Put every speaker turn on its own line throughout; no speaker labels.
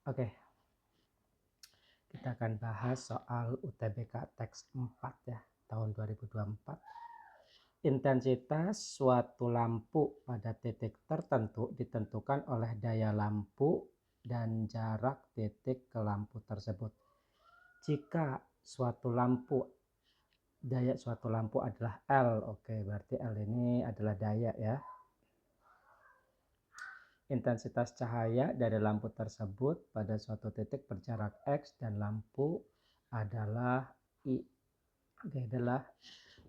Oke, kita akan bahas soal UTBK teks 4 ya, tahun 2024. Intensitas suatu lampu pada titik tertentu ditentukan oleh daya lampu dan jarak titik ke lampu tersebut. Jika daya suatu lampu adalah L, oke, berarti L ini adalah daya ya. Intensitas cahaya dari lampu tersebut pada suatu titik berjarak X dan lampu adalah I. Oke, adalah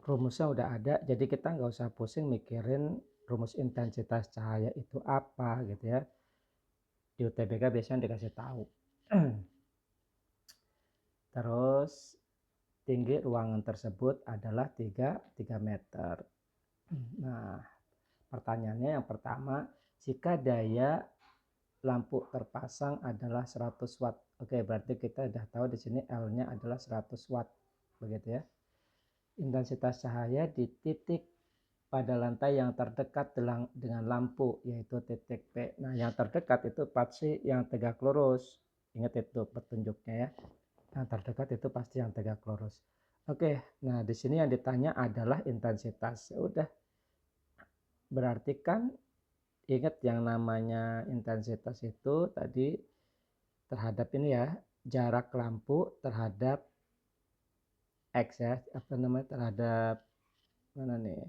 rumusnya udah ada, jadi kita nggak usah pusing mikirin rumus intensitas cahaya itu apa gitu ya. Di UTBK biasanya dikasih tahu. Terus tinggi ruangan tersebut adalah 3 meter. Nah, pertanyaannya yang pertama, jika daya lampu terpasang adalah 100 watt. Oke, berarti kita udah tahu di sini L-nya adalah 100 watt. Begitu ya. Intensitas cahaya di titik pada lantai yang terdekat dengan lampu, yaitu titik P. Nah, yang terdekat itu pasti yang tegak lurus. Ingat itu petunjuknya ya. Yang terdekat itu pasti yang tegak lurus. Oke, nah di sini yang ditanya adalah intensitas. Udah, berarti kan ingat yang namanya intensitas itu tadi terhadap ini ya, jarak lampu terhadap X ya, apa namanya, terhadap mana nih,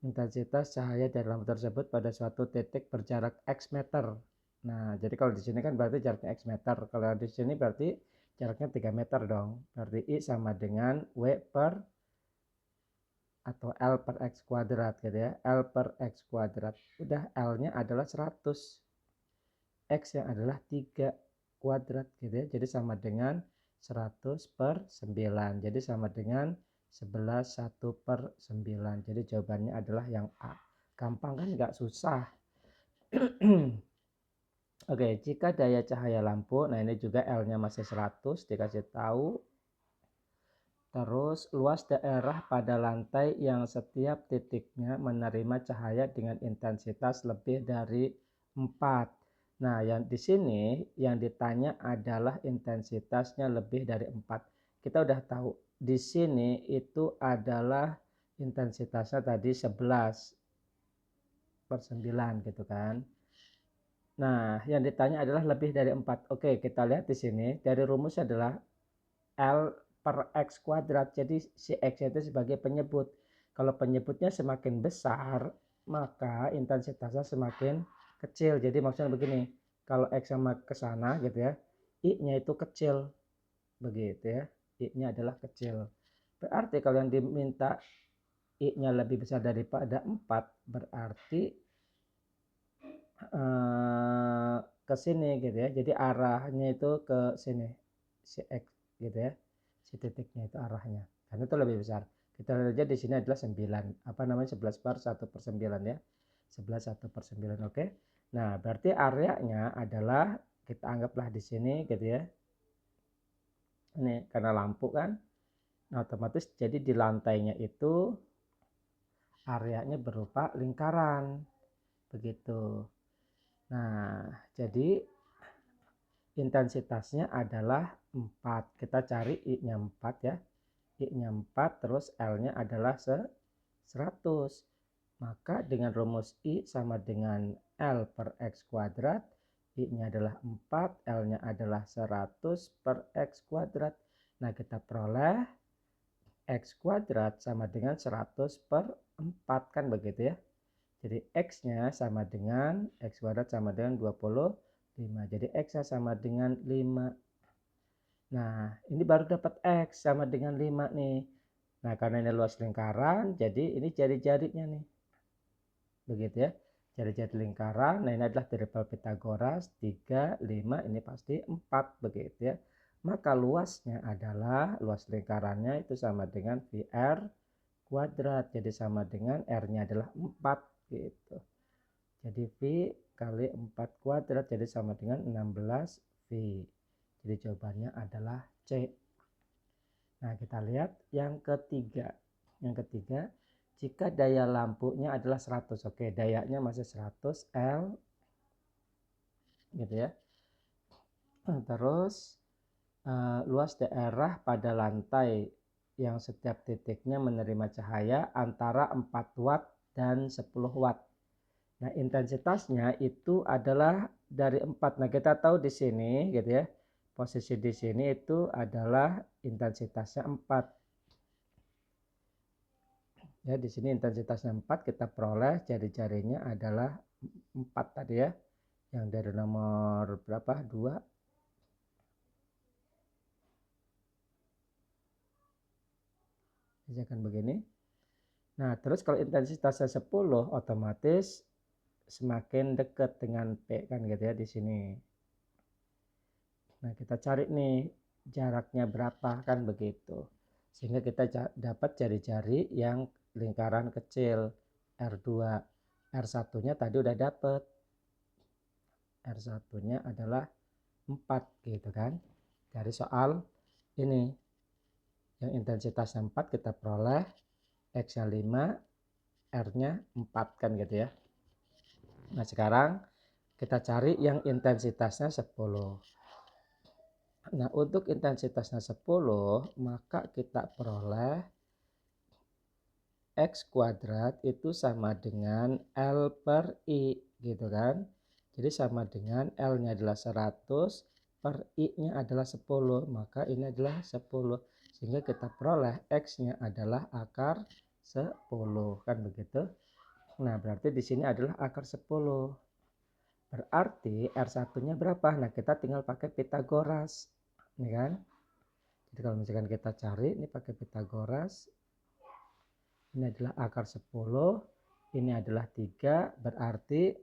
intensitas cahaya dari lampu tersebut pada suatu titik berjarak X meter. Nah, jadi kalau di sini kan berarti jaraknya X meter. Kalau di sini berarti jaraknya 3 meter dong. Berarti I sama dengan W per atau L per X kuadrat gitu ya. L per X kuadrat. Udah, L-nya adalah 100. X yang adalah 3 kuadrat gitu ya. Jadi sama dengan 100 per 9. Jadi sama dengan 11 1 per 9. Jadi jawabannya adalah yang A. Gampang kan, nggak susah. Oke, jika daya cahaya lampu, nah ini juga L-nya masih 100 dikasih tahu. Terus luas daerah pada lantai yang setiap titiknya menerima cahaya dengan intensitas lebih dari 4. Nah, yang di sini yang ditanya adalah intensitasnya lebih dari 4. Kita udah tahu di sini itu adalah intensitasnya tadi 11 per 9 gitu kan. Nah, yang ditanya adalah lebih dari 4. Oke, kita lihat di sini dari rumus adalah L per X kuadrat. Jadi si X itu sebagai penyebut. Kalau penyebutnya semakin besar, maka intensitasnya semakin kecil. Jadi maksudnya begini, kalau X sama ke sana gitu ya, I-nya itu kecil. Begitu ya, I-nya adalah kecil. Berarti kalau yang diminta I-nya lebih besar daripada 4, berarti ke sini gitu ya. Jadi arahnya itu ke sini, si X gitu ya. Si titiknya itu arahnya. Karena itu lebih besar. Kita lihat aja di sini adalah 9. Apa namanya, 11 per 1 per 9 ya. 11 1 per 9, oke. Nah, berarti areanya adalah kita anggaplah di sini gitu ya. Ini karena lampu kan. Nah, otomatis jadi di lantainya itu areanya berupa lingkaran. Begitu. Nah, jadi intensitasnya adalah 4. Kita cari I-nya 4 ya. I-nya 4, terus L-nya adalah 100. Maka dengan rumus I sama dengan L per X kuadrat, I-nya adalah 4, L-nya adalah 100 per X kuadrat. Nah, kita peroleh X kuadrat sama dengan 100 per 4 kan begitu ya. Jadi X-nya sama dengan X kuadrat sama dengan 25. Jadi X-nya sama dengan 5. Nah, ini baru dapat X sama dengan 5 nih. Nah, karena ini luas lingkaran, jadi ini jari-jarinya nih. Begitu ya. Jari-jari lingkaran. Nah, ini adalah triple Pythagoras. 3, 5, ini pasti 4. Begitu ya. Maka luasnya adalah, luas lingkarannya itu sama dengan VR kuadrat. Jadi sama dengan R-nya adalah 4 gitu. Jadi V kali 4 kuadrat jadi sama dengan 16 V. Jadi jawabannya adalah C. Nah, kita lihat yang ketiga. Yang ketiga, jika daya lampunya adalah 100. Oke, dayanya masih 100 L gitu ya. Terus luas daerah pada lantai yang setiap titiknya menerima cahaya antara 4 watt dan 10 watt. Nah, intensitasnya itu adalah dari 4. Nah, kita tahu di sini gitu ya. Posisi di sini itu adalah intensitasnya 4. Ya, di sini intensitasnya 4, kita peroleh jari-jarinya adalah 4 tadi ya. Yang dari nomor berapa? 2. Misalkan begini. Nah, terus kalau intensitasnya 10, otomatis semakin dekat dengan P kan gitu ya di sini. Nah, kita cari nih jaraknya berapa kan begitu. Sehingga kita dapat jari-jari yang lingkaran kecil R2. R1-nya tadi udah dapat. R1-nya adalah 4 gitu kan. Dari soal ini yang intensitasnya 4 kita peroleh X-nya 5, R-nya 4 kan gitu ya. Nah, sekarang kita cari yang intensitasnya 10. Nah, untuk intensitasnya 10, maka kita peroleh X kuadrat itu sama dengan L per I gitu kan. Jadi sama dengan L-nya adalah 100 per I-nya adalah 10. Maka ini adalah 10. Sehingga kita peroleh X-nya adalah akar 10 kan begitu. Nah, berarti di sini adalah akar 10. Berarti R1-nya berapa? Nah, kita tinggal pakai Pitagoras. Ini kan. Jadi kalau misalkan kita cari ini pakai Pitagoras, ini adalah akar 10, ini adalah 3, berarti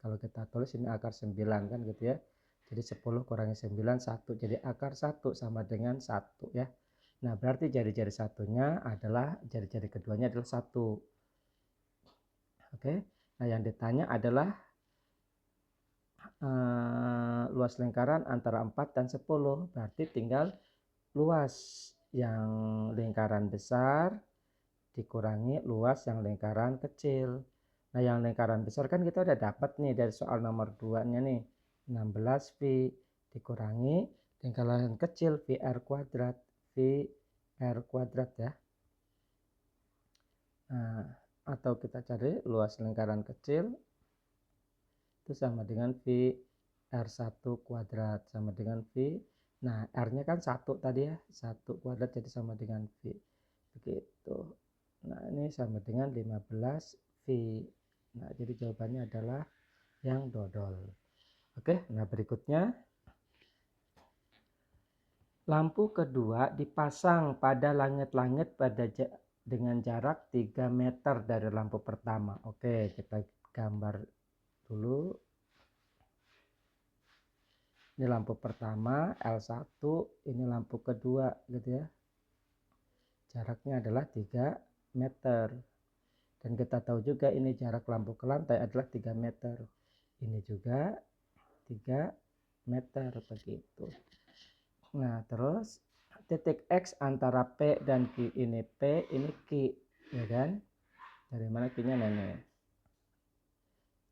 kalau kita tulis ini akar 9 kan gitu ya. Jadi 10 kurangi 9, 1. Jadi akar 1 sama dengan 1 ya. Nah, berarti jari-jari satunya adalah, jari-jari keduanya adalah 1. Oke. Nah, yang ditanya adalah luas lingkaran antara 4 dan 10. Berarti tinggal luas yang lingkaran besar dikurangi luas yang lingkaran kecil. Nah, yang lingkaran besar kan kita udah dapat nih dari soal nomor 2-nya nih. 16V dikurangi lingkaran kecil VR kuadrat. VR kuadrat ya. Nah, atau kita cari luas lingkaran kecil itu sama dengan VR1 kuadrat sama dengan V. Nah, R-nya kan 1 tadi ya. 1 kuadrat jadi sama dengan V. Begitu. Nah, ini sama dengan 15V. Nah, jadi jawabannya adalah yang dodol. Oke, nah berikutnya. Lampu kedua dipasang pada langit-langit dengan jarak 3 meter dari lampu pertama. Oke, kita gambar dulu. Ini lampu pertama, L1, ini lampu kedua gitu ya. Jaraknya adalah 3 meter. Dan kita tahu juga ini jarak lampu ke lantai adalah 3 meter. Ini juga 3 meter begitu. Nah, terus titik X antara P dan Q ini P, ini Q, ya kan? Dari mana Q-nya nenek?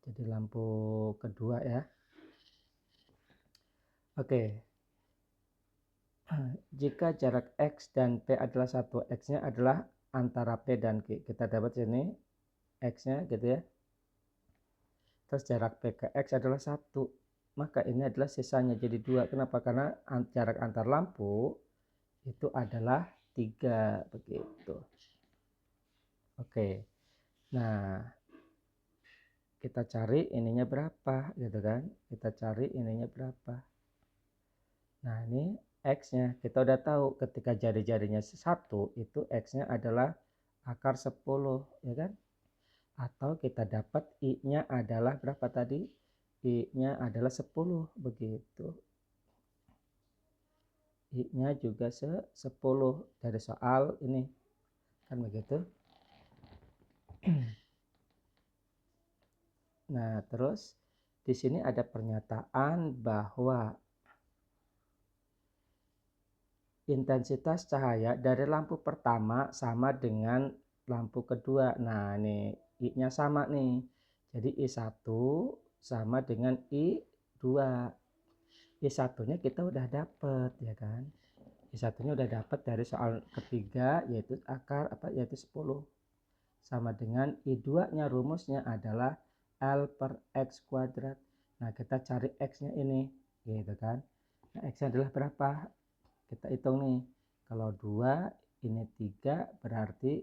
Jadi lampu kedua ya. Oke. Jika jarak X dan P adalah 1, X-nya adalah antara P dan Q. Kita dapat sini X-nya gitu ya. Terus jarak P ke X adalah 1. Maka ini adalah sisanya jadi 2. Kenapa? Karena jarak antar lampu itu adalah 3 begitu. Oke. Nah, kita cari ininya berapa gitu kan. Kita cari ininya berapa. Nah, ini X-nya. Kita udah tahu ketika jari-jarinya 1 itu X-nya adalah akar 10 ya kan. Atau kita dapat I-nya adalah berapa tadi? I-nya adalah 10 begitu. I-nya juga 10 dari soal ini. Kan begitu. Nah, terus di sini ada pernyataan bahwa intensitas cahaya dari lampu pertama sama dengan lampu kedua. Nah, ini I-nya sama nih. Jadi I1 sama dengan I2. I1-nya kita udah dapet ya kan. I1-nya udah dapet dari soal ketiga, yaitu akar yaitu 10. Sama dengan I2-nya rumusnya adalah L per X kuadrat. Nah, kita cari X-nya ini, gitu kan. Nah, X-nya adalah berapa? Kita hitung nih. Kalau 2, ini 3, berarti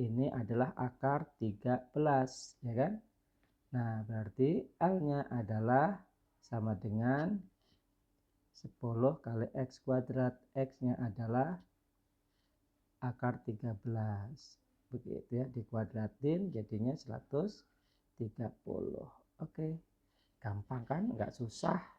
ini adalah akar 13, ya kan? Nah, berarti L-nya adalah sama dengan 10 kali X kuadrat. X-nya adalah akar 13. Begitu ya, dikuadratin jadinya 130. Oke, gampang kan? Nggak susah.